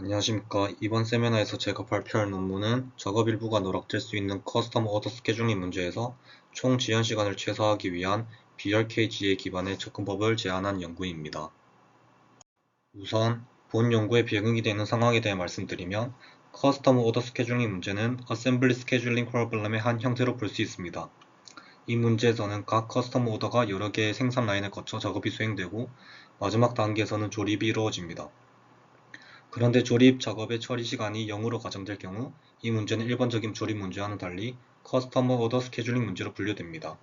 안녕하십니까. 이번 세미나에서 제가 발표할 논문은 작업 일부가 누락될 수 있는 커스텀 오더 스케줄링 문제에서 총 지연 시간을 최소화하기 위한 BRKGA 기반의 접근법을 제안한 연구입니다. 우선 본 연구의 배경이 되는 상황에 대해 말씀드리면 커스텀 오더 스케줄링 문제는 어셈블리 스케줄링 프로블럼의 한 형태로 볼 수 있습니다. 이 문제에서는 각 커스텀 오더가 여러 개의 생산 라인을 거쳐 작업이 수행되고 마지막 단계에서는 조립이 이루어집니다. 그런데 조립 작업의 처리 시간이 0으로 가정될 경우 이 문제는 일반적인 조립 문제와는 달리 커스텀 오더 스케줄링 문제로 분류됩니다.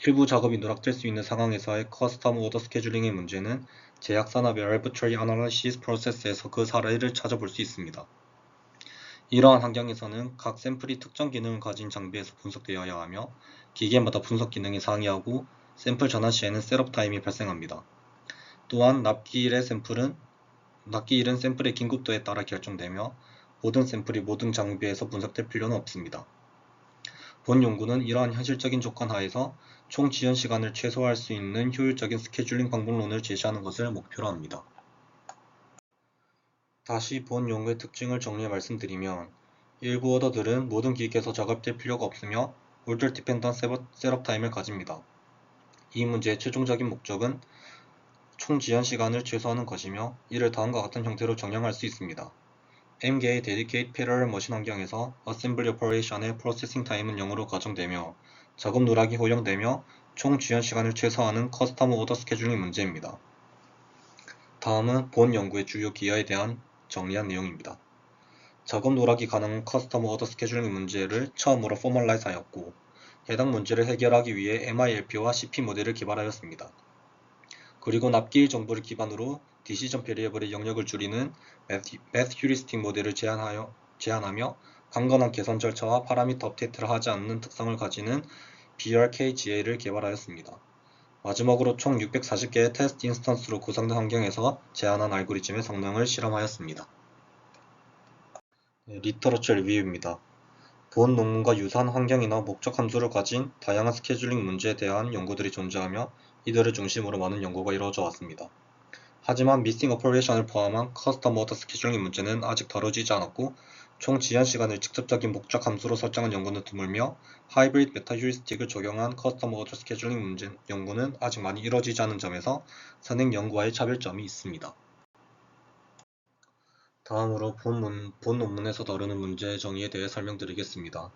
일부 작업이 누락될 수 있는 상황에서의 커스텀 오더 스케줄링의 문제는 제약산업의 Arbitrary Analysis Process에서 그 사례를 찾아볼 수 있습니다. 이러한 환경에서는 각 샘플이 특정 기능을 가진 장비에서 분석되어야 하며 기계마다 분석 기능이 상이하고 샘플 전환 시에는 셋업 타임이 발생합니다. 또한 납기일은 샘플의 긴급도에 따라 결정되며 모든 샘플이 모든 장비에서 분석될 필요는 없습니다. 본 연구는 이러한 현실적인 조건 하에서 총 지연 시간을 최소화할 수 있는 효율적인 스케줄링 방법론을 제시하는 것을 목표로 합니다. 다시 본 연구의 특징을 정리해 말씀드리면 일부 오더들은 모든 기기에서 작업될 필요가 없으며 올더 디펜던 셋업 타임을 가집니다. 이 문제의 최종적인 목적은 총 지연 시간을 최소화하는 것이며 이를 다음과 같은 형태로 정의할 수 있습니다. MGA Dedicated Parallel Machine 환경에서 Assembly Operation의 프로세싱 타임은 0으로 가정되며 작업 누락이 허용되며 총 지연 시간을 최소화하는 커스텀 오더 스케줄링 문제입니다. 다음은 본 연구의 주요 기여에 대한 정리한 내용입니다. 작업 누락이 가능한 커스텀 오더 스케줄링 문제를 처음으로 포멀라이즈하였고 해당 문제를 해결하기 위해 MILP와 CP 모델을 개발하였습니다. 그리고 납기일 정보를 기반으로 디시전 베리어블의 영역을 줄이는 매스 휴리스틱 모델을 제안하며 강건한 계산 절차와 파라미터 업데이트를 하지 않는 특성을 가지는 BRKGA를 개발하였습니다. 마지막으로 총 640개의 테스트 인스턴스로 구성된 환경에서 제안한 알고리즘의 성능을 실험하였습니다. 리터러처 리뷰입니다. 본 논문과 유사한 환경이나 목적 함수를 가진 다양한 스케줄링 문제에 대한 연구들이 존재하며 이들을 중심으로 많은 연구가 이루어져 왔습니다. 하지만 미싱 오퍼레이션을 포함한 커스텀 오더 스케줄링 문제는 아직 다뤄지지 않았고 총 지연 시간을 직접적인 목적 함수로 설정한 연구는 드물며 하이브리드 메타 휴리스틱을 적용한 커스텀 오더 스케줄링 문제 연구는 아직 많이 이루어지지 않은 점에서 선행 연구와의 차별점이 있습니다. 다음으로 본 논문에서 다루는 문제의 정의에 대해 설명드리겠습니다.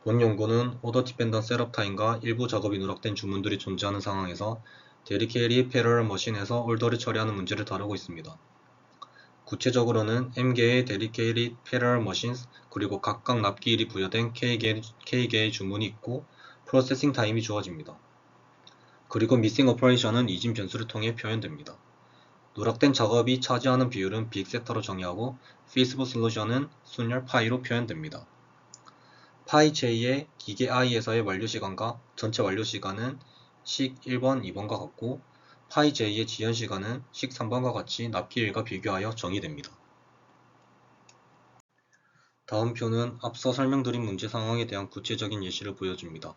본 연구는 오더 디펜던 셋업 타임과 일부 작업이 누락된 주문들이 존재하는 상황에서 데디케이티드 패러럴 머신에서 올더를 처리하는 문제를 다루고 있습니다. 구체적으로는 M개의 데디케이티드 패러럴 머신스 그리고 각각 납기일이 부여된 K개의 주문이 있고 프로세싱 타임이 주어집니다. 그리고 미싱 오퍼레이션은 이진 변수를 통해 표현됩니다. 누락된 작업이 차지하는 비율은 빅세터로 정의하고 feasible solution은 순열 파이로 표현됩니다. 파이 j의 기계 i에서의 완료시간과 전체 완료시간은 식 1번, 2번과 같고 파이 j의 지연시간은 식 3번과 같이 납기일과 비교하여 정의됩니다. 다음 표는 앞서 설명드린 문제 상황에 대한 구체적인 예시를 보여줍니다.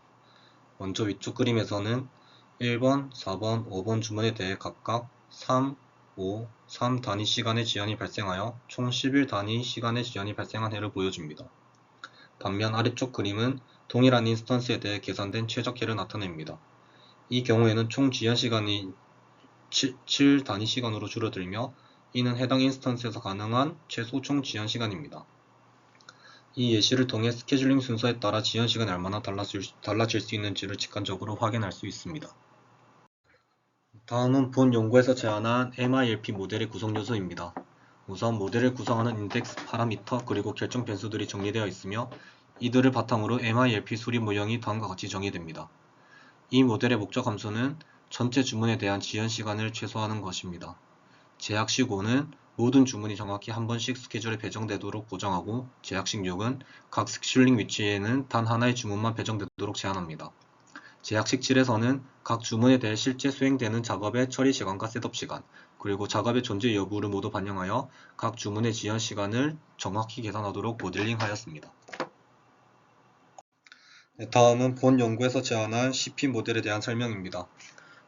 먼저 위쪽 그림에서는 1번, 4번, 5번 주문에 대해 각각 3, 5, 3 단위 시간의 지연이 발생하여 총 11 단위 시간의 지연이 발생한 해를 보여줍니다. 반면 아래쪽 그림은 동일한 인스턴스에 대해 계산된 최적해를 나타냅니다. 이 경우에는 총 지연 시간이 7 단위 시간으로 줄어들며 이는 해당 인스턴스에서 가능한 최소 총 지연 시간입니다. 이 예시를 통해 스케줄링 순서에 따라 지연 시간이 얼마나 달라질 수 있는지를 직관적으로 확인할 수 있습니다. 다음은 본 연구에서 제안한 MILP 모델의 구성 요소입니다. 우선 모델을 구성하는 인덱스, 파라미터, 그리고 결정 변수들이 정리되어 있으며 이들을 바탕으로 MILP 수립 모형이 다음과 같이 정의됩니다. 이 모델의 목적 함수는 전체 주문에 대한 지연 시간을 최소화하는 것입니다. 제약식 5는 모든 주문이 정확히 한 번씩 스케줄에 배정되도록 보장하고 제약식 6은 각 스케줄링 위치에는 단 하나의 주문만 배정되도록 제한합니다. 제약식 7에서는 각 주문에 대해 실제 수행되는 작업의 처리 시간과 셋업 시간, 그리고 작업의 존재 여부를 모두 반영하여 각 주문의 지연 시간을 정확히 계산하도록 모델링하였습니다. 다음은 본 연구에서 제안한 CP 모델에 대한 설명입니다.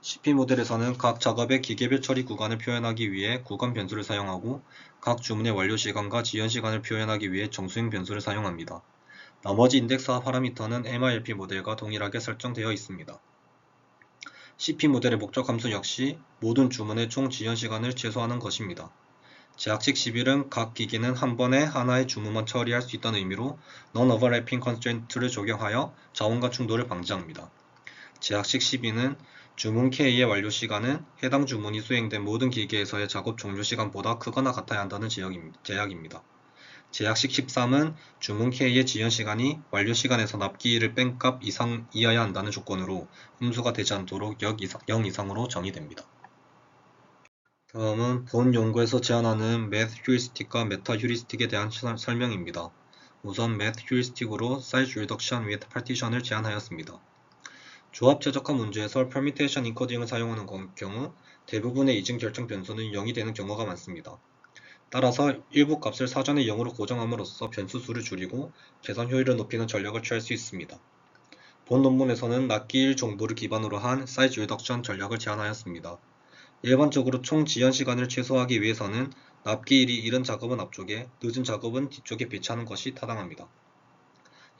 CP 모델에서는 각 작업의 기계별 처리 구간을 표현하기 위해 구간 변수를 사용하고 각 주문의 완료 시간과 지연 시간을 표현하기 위해 정수행 변수를 사용합니다. 나머지 인덱스와 파라미터는 MILP 모델과 동일하게 설정되어 있습니다. CP 모델의 목적 함수 역시 모든 주문의 총 지연 시간을 최소화하는 것입니다. 제약식 11은 각 기기는 한 번에 하나의 주문만 처리할 수 있다는 의미로 Non-Overlapping Constraint를 적용하여 자원과 충돌을 방지합니다. 제약식 12는 주문 K의 완료 시간은 해당 주문이 수행된 모든 기계에서의 작업 종료 시간보다 크거나 같아야 한다는 제약입니다. 제약식 13은 주문 K의 지연 시간이 완료 시간에서 납기일을 뺀 값 이하야 한다는 조건으로 음수가 되지 않도록 0 이상으로 정의됩니다. 다음은 본 연구에서 제안하는 Math Heuristic과 Meta Heuristic에 대한 설명입니다. 우선 Math Heuristic으로 Size Reduction with Partition을 제안하였습니다. 조합 최적화 문제에서 Permutation Encoding을 사용하는 경우 대부분의 이중 결정 변수는 0이 되는 경우가 많습니다. 따라서 일부 값을 사전에 0으로 고정함으로써 변수 수를 줄이고 계산 효율을 높이는 전략을 취할 수 있습니다. 본 논문에서는 납기일 정보를 기반으로 한 Size Reduction 전략을 제안하였습니다. 일반적으로 총 지연 시간을 최소화하기 위해서는 납기일이 이른 작업은 앞쪽에, 늦은 작업은 뒤쪽에 배치하는 것이 타당합니다.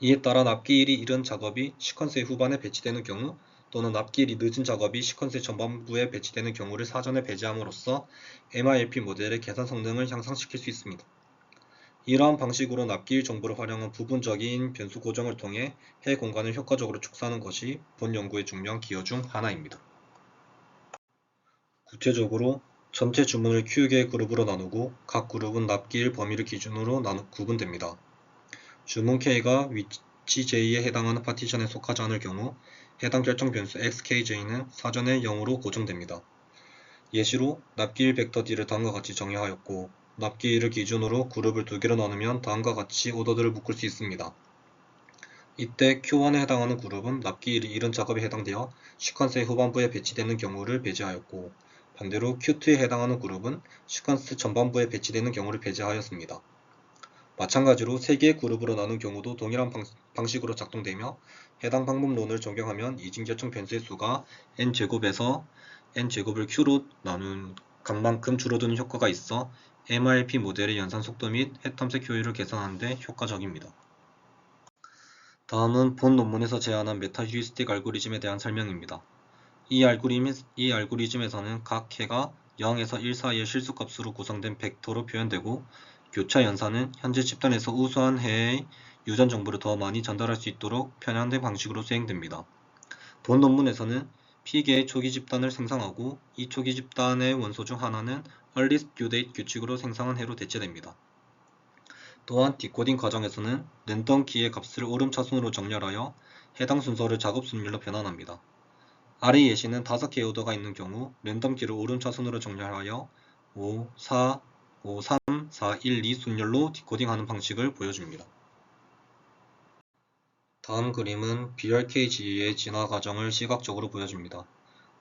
이에 따라 납기일이 이른 작업이 시퀀스의 후반에 배치되는 경우 또는 납기일이 늦은 작업이 시퀀스의 전반부에 배치되는 경우를 사전에 배제함으로써 MILP 모델의 계산 성능을 향상시킬 수 있습니다. 이러한 방식으로 납기일 정보를 활용한 부분적인 변수 고정을 통해 해 공간을 효과적으로 축소하는 것이 본 연구의 중요한 기여 중 하나입니다. 구체적으로 전체 주문을 Q개의 그룹으로 나누고 각 그룹은 납기일 범위를 기준으로 구분됩니다. 주문 K가 위치 J에 해당하는 파티션에 속하지 않을 경우 해당 결정 변수 xkj는 사전에 0으로 고정됩니다. 예시로 납기일 벡터 D를 다음과 같이 정의하였고 납기일을 기준으로 그룹을 두 개로 나누면 다음과 같이 오더들을 묶을 수 있습니다. 이때 Q1에 해당하는 그룹은 납기일이 이른 작업에 해당되어 시퀀스의 후반부에 배치되는 경우를 배제하였고 반대로 Q2에 해당하는 그룹은 시퀀스 전반부에 배치되는 경우를 배제하였습니다. 마찬가지로 3개의 그룹으로 나눈 경우도 동일한 방식으로 작동되며 해당 방법론을 적용하면 이중결정 변수의 수가 n제곱에서 n제곱을 q로 나눈 값만큼 줄어드는 효과가 있어 MILP 모델의 연산 속도 및 해 탐색 효율을 개선하는 데 효과적입니다. 다음은 본 논문에서 제안한 메타 휴리스틱 알고리즘에 대한 설명입니다. 이 알고리즘에서는 각 해가 0에서 1 사이의 실수값으로 구성된 벡터로 표현되고 교차 연산은 현재 집단에서 우수한 해의 유전 정보를 더 많이 전달할 수 있도록 편향된 방식으로 수행됩니다. 본 논문에서는 P개의 초기 집단을 생성하고 이 초기 집단의 원소 중 하나는 earliest due date 규칙으로 생성한 해로 대체됩니다. 또한 디코딩 과정에서는 랜덤 키의 값을 오름차순으로 정렬하여 해당 순서를 작업 순율로 변환합니다. 아래 예시는 5개의 오더가 있는 경우 랜덤 키를 오름차순으로 정렬하여 5, 4, 5, 3, 4, 1, 2 순열로 디코딩하는 방식을 보여줍니다. 다음 그림은 BRKG의 진화 과정을 시각적으로 보여줍니다.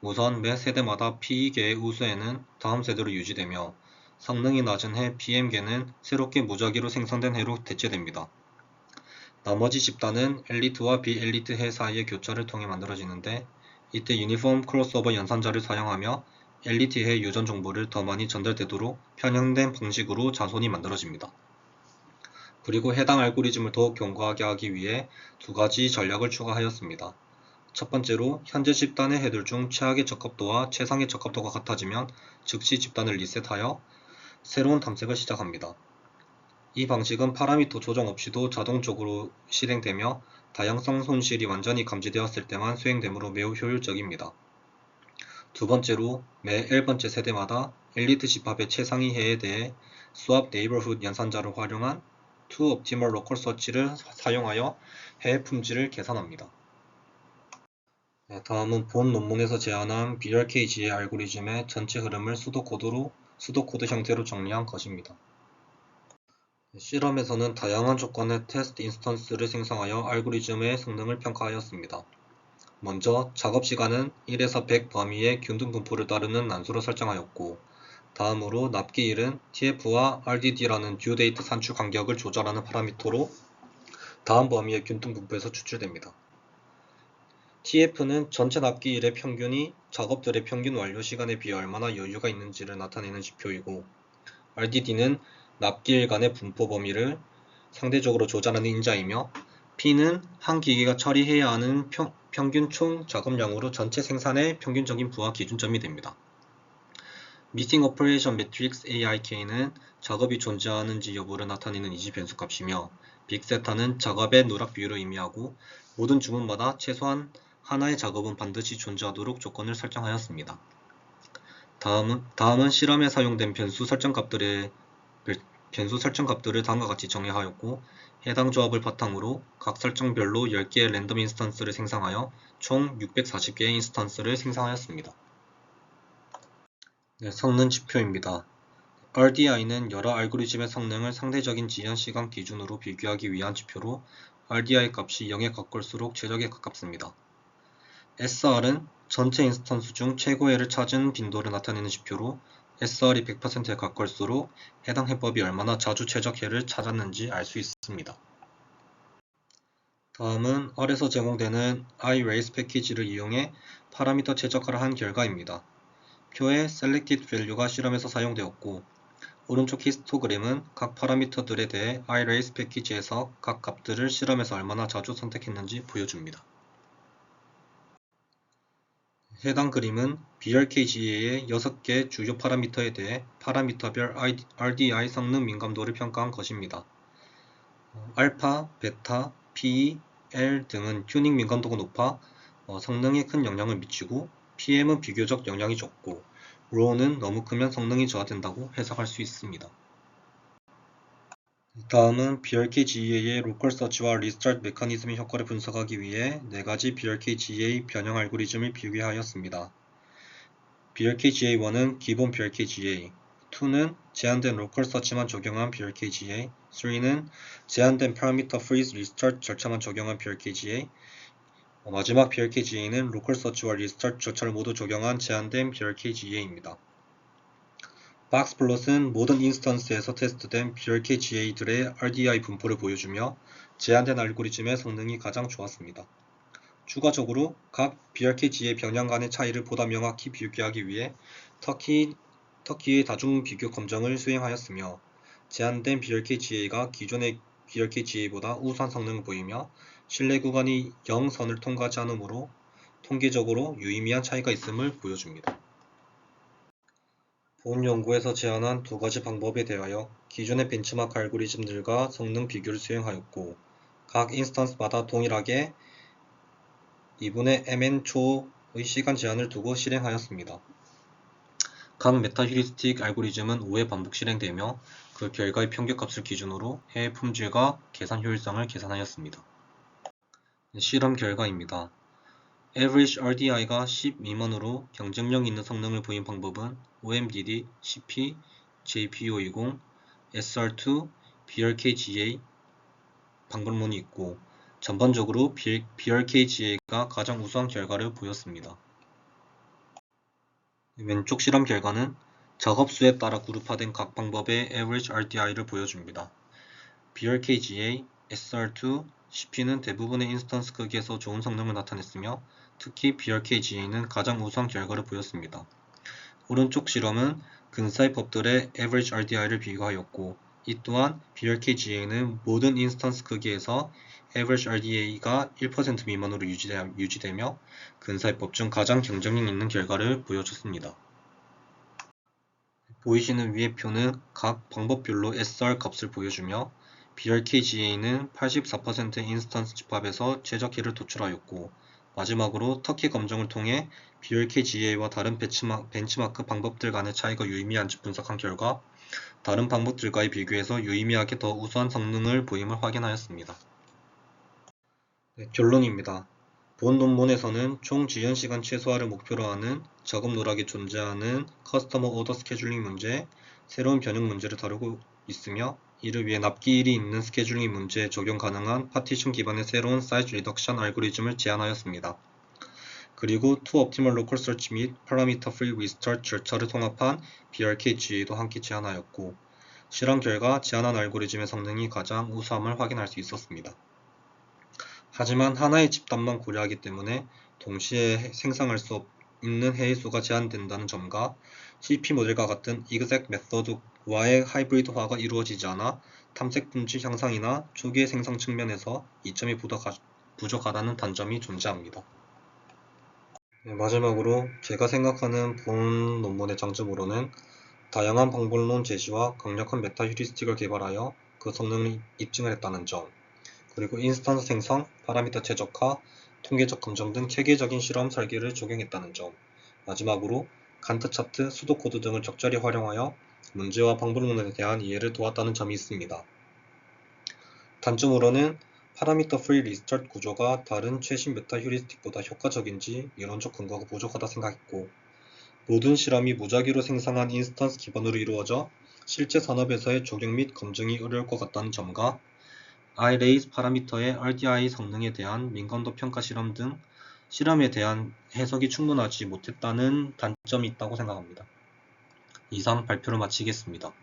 우선 매 세대마다 P개의 우수해는 다음 세대로 유지되며 성능이 낮은 해 PM개는 새롭게 무작위로 생성된 해로 대체됩니다. 나머지 집단은 엘리트와 비엘리트 해 사이의 교차를 통해 만들어지는데 이때 유니폼 크로스오버 연산자를 사용하며 엘리트의 유전 정보를 더 많이 전달되도록 편향된 방식으로 자손이 만들어집니다. 그리고 해당 알고리즘을 더욱 견고하게 하기 위해 두 가지 전략을 추가하였습니다. 첫 번째로 현재 집단의 해들 중 최악의 적합도와 최상의 적합도가 같아지면 즉시 집단을 리셋하여 새로운 탐색을 시작합니다. 이 방식은 파라미터 조정 없이도 자동적으로 실행되며 다양성 손실이 완전히 감지되었을 때만 수행되므로 매우 효율적입니다. 두 번째로 매 L번째 세대마다 엘리트 집합의 최상위 해에 대해 swap neighborhood 연산자를 활용한 two optimal local search를 사용하여 해 품질을 계산합니다. 다음은 본 논문에서 제안한 BRKG의 알고리즘의 전체 흐름을 수도코드 형태로 정리한 것입니다. 실험에서는 다양한 조건의 테스트 인스턴스를 생성하여 알고리즘의 성능을 평가하였습니다. 먼저 작업 시간은 1에서 100 범위의 균등 분포를 따르는 난수로 설정하였고 다음으로 납기일은 TF와 RDD라는 due date 산출 간격을 조절하는 파라미터로 다음 범위의 균등 분포에서 추출됩니다. TF는 전체 납기일의 평균이 작업들의 평균 완료 시간에 비해 얼마나 여유가 있는지를 나타내는 지표이고, RDD는 납기일 간의 분포 범위를 상대적으로 조절하는 인자이며, P는 한 기계가 처리해야 하는 평균 총 작업량으로 전체 생산의 평균적인 부하 기준점이 됩니다. Missing Operation Matrix AIK는 작업이 존재하는지 여부를 나타내는 이지 변수 값이며, 빅세타는 작업의 누락 비율을 의미하고 모든 주문마다 최소한 하나의 작업은 반드시 존재하도록 조건을 설정하였습니다. 다음은 실험에 사용된 변수 설정 값들을 다음과 같이 정의하였고, 해당 조합을 바탕으로 각 설정별로 10개의 랜덤 인스턴스를 생성하여 총 640개의 인스턴스를 생성하였습니다. 성능 지표입니다. RDI는 여러 알고리즘의 성능을 상대적인 지연 시간 기준으로 비교하기 위한 지표로, RDI 값이 0에 가까울수록 최적에 가깝습니다. SR은 전체 인스턴스 중 최고의를 찾은 빈도를 나타내는 지표로, SR이 100%에 가까울수록 해당 해법이 얼마나 자주 최적해를 찾았는지 알 수 있습니다. 다음은 아래서 제공되는 iRace 패키지를 이용해 파라미터 최적화를 한 결과입니다. 표에 selected value가 실험에서 사용되었고, 오른쪽 히스토그램은 각 파라미터들에 대해 iRace 패키지에서 각 값들을 실험에서 얼마나 자주 선택했는지 보여줍니다. 해당 그림은 BRKGA의 6개 주요 파라미터에 대해 파라미터별 RDI 성능 민감도를 평가한 것입니다. 알파, 베타, P, L 등은 튜닝 민감도가 높아 성능에 큰 영향을 미치고, PM은 비교적 영향이 적고, rho는 너무 크면 성능이 저하된다고 해석할 수 있습니다. 다음은 BRKGA의 로컬 서치와 리스타트 메커니즘의 효과를 분석하기 위해 4가지 BRKGA 변형 알고리즘을 비교하였습니다. BRKGA1은 기본 BRKGA, 2는 제한된 로컬 서치만 적용한 BRKGA, 3는 제한된 파라미터 freeze restart 절차만 적용한 BRKGA, 마지막 BRKGA는 로컬 서치와 리스타트 절차를 모두 적용한 제한된 BRKGA입니다. 박스플롯은 모든 인스턴스에서 테스트된 BRKGA들의 RDI 분포를 보여주며 제한된 알고리즘의 성능이 가장 좋았습니다. 추가적으로 각 BRKGA 변형 간의 차이를 보다 명확히 비교하기 위해 터키의 다중 비교 검정을 수행하였으며, 제한된 BRKGA가 기존의 BRKGA보다 우수한 성능을 보이며 신뢰 구간이 0선을 통과하지 않으므로 통계적으로 유의미한 차이가 있음을 보여줍니다. 본 연구에서 제안한 2가지 방법에 대하여 기존의 벤치마크 알고리즘들과 성능 비교를 수행하였고, 각 인스턴스마다 동일하게 2분의 mn초의 시간 제한을 두고 실행하였습니다. 각 메타 휴리스틱 알고리즘은 5회 반복 실행되며 그 결과의 평균값을 기준으로 해의 품질과 계산 효율성을 계산하였습니다. 실험 결과입니다. Average RDI가 10 미만으로 경쟁력 있는 성능을 보인 방법은 OMDD, CP, JP520, SR2, BRKGA 방법론이 있고, 전반적으로 BRKGA가 가장 우수한 결과를 보였습니다. 왼쪽 실험 결과는 작업수에 따라 그룹화된 각 방법의 Average RDI를 보여줍니다. BRKGA, SR2, CP는 대부분의 인스턴스 크기에서 좋은 성능을 나타냈으며, 특히 BRKGA는 가장 우수한 결과를 보였습니다. 오른쪽 실험은 근사의 법들의 Average RDI를 비교하였고, 이 또한 BRKGA는 모든 인스턴스 크기에서 Average RDA가 1% 미만으로 유지되며 근사의 법 중 가장 경쟁력 있는 결과를 보여줬습니다. 보이시는 위의 표는 각 방법별로 SR 값을 보여주며, BRKGA는 84%의 인스턴스 집합에서 최적희를 도출하였고, 마지막으로 터키 검정을 통해 BRKGA와 다른 벤치마크 방법들 간의 차이가 유의미한지 분석한 결과, 다른 방법들과의 비교에서 유의미하게 더 우수한 성능을 보임을 확인하였습니다. 결론입니다. 본 논문에서는 총 지연시간 최소화를 목표로 하는 작업 누락에 존재하는 커스터머 오더 스케줄링 문제, 새로운 변형 문제를 다루고 있으며, 이를 위해 납기일이 있는 스케줄링 문제에 적용 가능한 파티션 기반의 새로운 사이즈 리덕션 알고리즘을 제안하였습니다. 그리고 To Optimal Local Search 및 Parameter Free Restart 절차를 통합한 BRKGA도 함께 제안하였고, 실험 결과 제안한 알고리즘의 성능이 가장 우수함을 확인할 수 있었습니다. 하지만 하나의 집단만 고려하기 때문에 동시에 생성할 수 있는 해의수가 제한된다는 점과 CP 모델과 같은 exec 메서드와의 하이브리드화가 이루어지지 않아 탐색 품질 향상이나 초기의 생성 측면에서 이점이 부족하다는 단점이 존재합니다. 네, 마지막으로 제가 생각하는 본 논문의 장점으로는 다양한 방법론 제시와 강력한 메타 휴리스틱을 개발하여 그 성능을 입증을 했다는 점, 그리고 인스턴스 생성, 파라미터 최적화, 통계적 검정 등 체계적인 실험 설계를 적용했다는 점, 마지막으로 간트 차트, 수도코드 등을 적절히 활용하여 문제와 방법론에 대한 이해를 도왔다는 점이 있습니다. 단점으로는 파라미터 프리 리스타트 구조가 다른 최신 메타 휴리스틱보다 효과적인지 이론적 근거가 부족하다 생각했고, 모든 실험이 무작위로 생성한 인스턴스 기반으로 이루어져 실제 산업에서의 적용 및 검증이 어려울 것 같다는 점과 iRaise 파라미터의 RDI 성능에 대한 민감도 평가 실험 등 실험에 대한 해석이 충분하지 못했다는 단점이 있다고 생각합니다. 이상 발표를 마치겠습니다.